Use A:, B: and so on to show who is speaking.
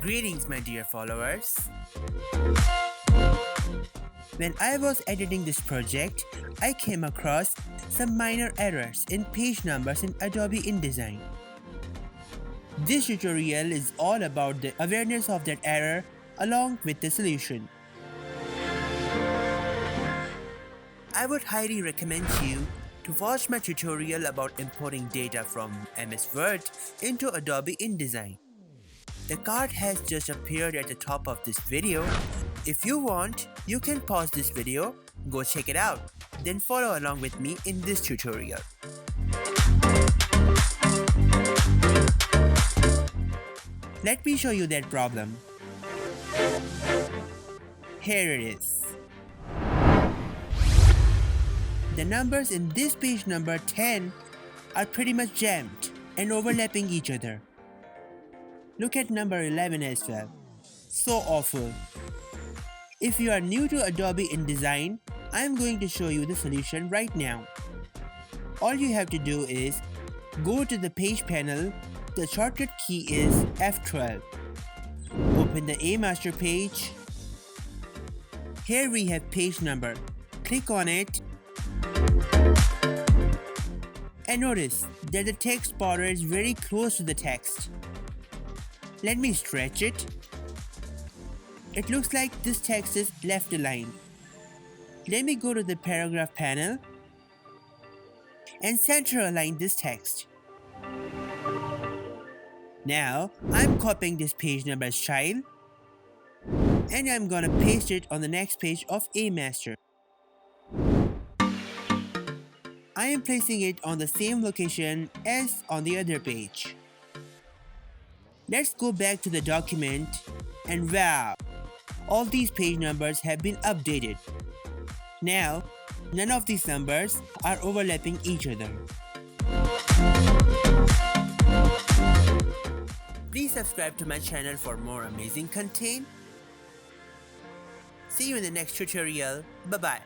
A: Greetings, my dear followers. When I was editing this project, I came across some minor errors in page numbers in Adobe InDesign. This tutorial is all about the awareness of that error along with the solution. I would highly recommend you to watch my tutorial about importing data from MS Word into Adobe InDesign. The card has just appeared at the top of this video. If you want, you can pause this video, go check it out, then follow along with me in this tutorial. Let me show you that problem. Here it is. The numbers in this page number 10 are pretty much jammed and overlapping each other. Look at number 11 as well. So awful. If you are new to Adobe InDesign, I am going to show you the solution right now. All you have to do is go to the page panel. The shortcut key is F12. Open the A master page. Here we have page number. Click on it. And notice that the text border is very close to the text. Let me stretch it. It looks like this text is left aligned. Let me go to the paragraph panel and center align this text. Now I'm copying this page number as child and I'm gonna paste it on the next page of A master. I am placing it on the same location as on the other page. Let's go back to the document and wow, all these page numbers have been updated. Now, none of these numbers are overlapping each other. Please subscribe to my channel for more amazing content. See you in the next tutorial. Bye bye.